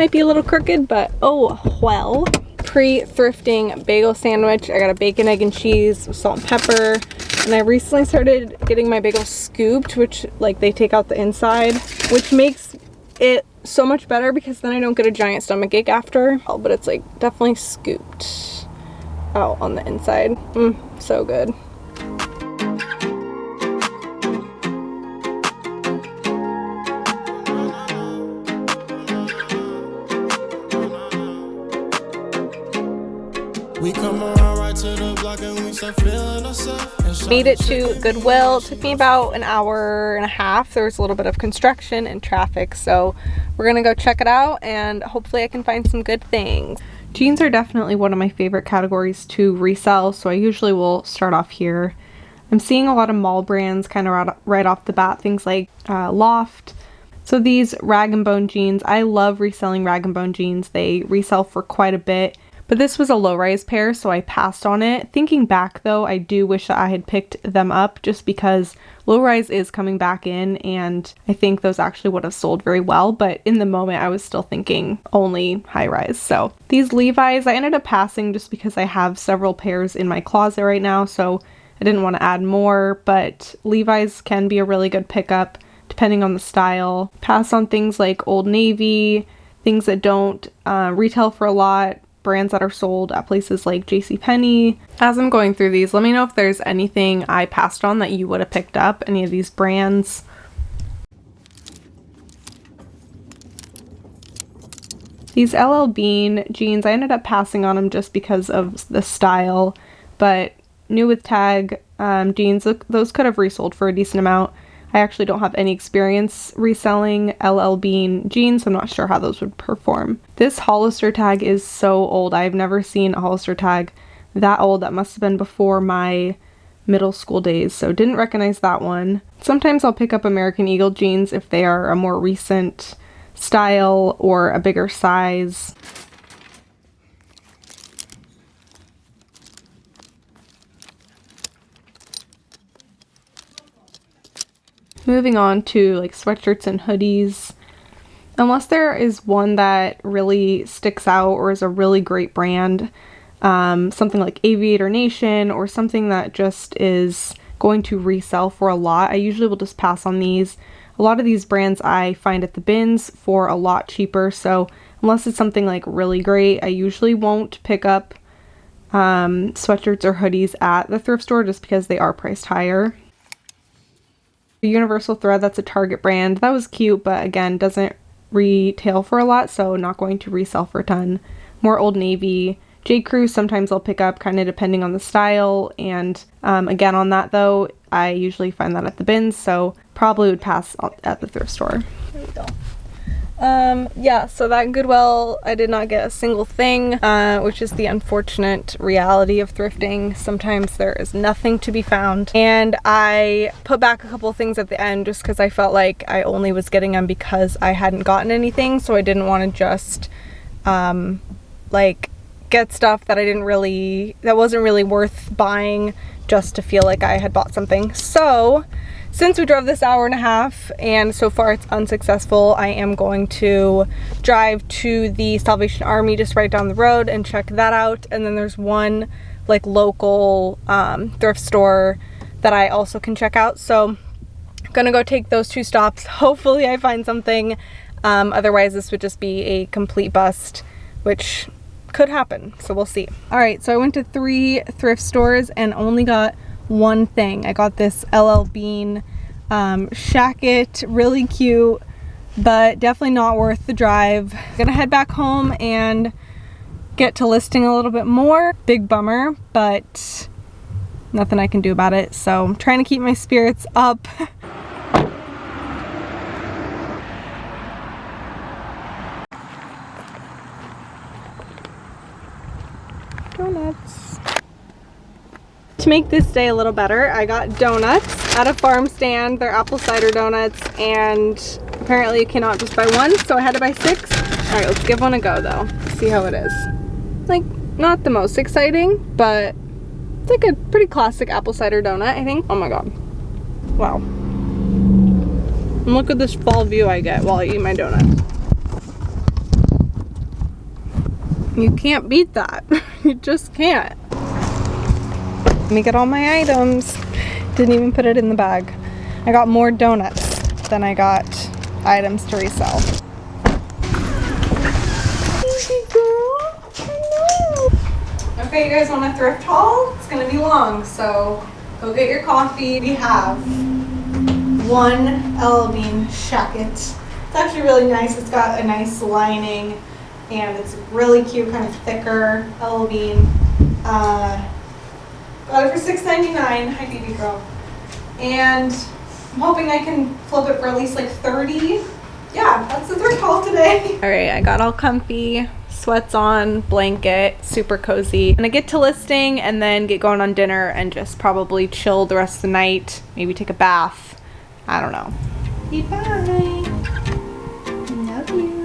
Might be a little crooked, but oh well. Pre-thrifting bagel sandwich. I got a bacon, egg, and cheese with salt and pepper. And I recently started getting my bagels scooped, which like they take out the inside, which makes it so much better because then I don't get a giant stomachache after. Oh, but it's like definitely scooped out on the inside. So good. We come around right to the block and we start feeling ourselves. Made it to Goodwill. It took me about an hour and a half. There was a little bit of construction and traffic, so we're gonna go check it out and hopefully I can find some good things. Jeans are definitely one of my favorite categories to resell, so I usually will start off here. I'm seeing a lot of mall brands kind of right off the bat, things like Loft. So these rag and bone jeans, I love reselling rag and bone jeans. They resell for quite a bit. But this was a low-rise pair, so I passed on it. Thinking back though, I do wish that I had picked them up just because low-rise is coming back in and I think those actually would have sold very well, but in the moment I was still thinking only high-rise. So these Levi's, I ended up passing just because I have several pairs in my closet right now, so I didn't want to add more, but Levi's can be a really good pickup depending on the style. Pass on things like Old Navy, things that don't retail for a lot, brands that are sold at places like JCPenney. As I'm going through these, let me know if there's anything I passed on that you would have picked up, any of these brands. These LL Bean jeans, I ended up passing on them just because of the style, but new with tag jeans, those could have resold for a decent amount. I actually don't have any experience reselling LL Bean jeans, so I'm not sure how those would perform. This Hollister tag is so old. I've never seen a Hollister tag that old. That must have been before my middle school days, so didn't recognize that one. Sometimes I'll pick up American Eagle jeans if they are a more recent style or a bigger size. Moving on to like sweatshirts and hoodies. Unless there is one that really sticks out or is a really great brand, something like Aviator Nation or something that just is going to resell for a lot, I usually will just pass on these. A lot of these brands I find at the bins for a lot cheaper, so unless it's something like really great, I usually won't pick up sweatshirts or hoodies at the thrift store just because they are priced higher. The Universal Thread, that's a Target brand. That was cute, but again, doesn't retail for a lot, so not going to resell for a ton. More Old Navy. J. Crew, sometimes I'll pick up kind of depending on the style, and again on that though, I usually find that at the bins, so probably would pass at the thrift store. There we go. Yeah, so that Goodwill, I did not get a single thing, which is the unfortunate reality of thrifting. Sometimes there is nothing to be found, and I put back a couple of things at the end just because I felt like I only was getting them because I hadn't gotten anything, so I didn't want to just like get stuff that that wasn't really worth buying just to feel like I had bought something. So since we drove this hour and a half and so far it's unsuccessful, I am going to drive to the Salvation Army just right down the road and check that out. And then there's one like local thrift store that I also can check out. So I'm gonna go take those two stops. Hopefully I find something. Otherwise this would just be a complete bust, which could happen. So we'll see. All right, so I went to 3 thrift stores and only got one thing. I got this LL Bean shacket, really cute, but definitely not worth the drive. I'm gonna head back home and get to listing a little bit more. Big bummer, but nothing I can do about it. So I'm trying to keep my spirits up. Donuts. To make this day a little better, I got donuts at a farm stand. They're apple cider donuts, and apparently you cannot just buy one, so I had to buy 6. All right, let's give one a go though. See how it is. Like, not the most exciting, but it's like a pretty classic apple cider donut, I think. Oh my god. Wow. And look at this fall view I get while I eat my donut. You can't beat that. You just can't. Let me get all my items. Didn't even put it in the bag. I got more donuts than I got items to resell. Easy girl. Okay, you guys want a thrift haul? It's gonna be long, so go get your coffee. We have one L Bean shacket. It's actually really nice. It's got a nice lining and it's really cute, kind of thicker L Bean. Got it for $6.99. Hi, baby girl. And I'm hoping I can flip it for at least like 30. Yeah, that's the thrift haul today. All right, I got all comfy, sweats on, blanket, super cozy. I'm gonna get to listing and then get going on dinner and just probably chill the rest of the night. Maybe take a bath. I don't know. Bye. Love you.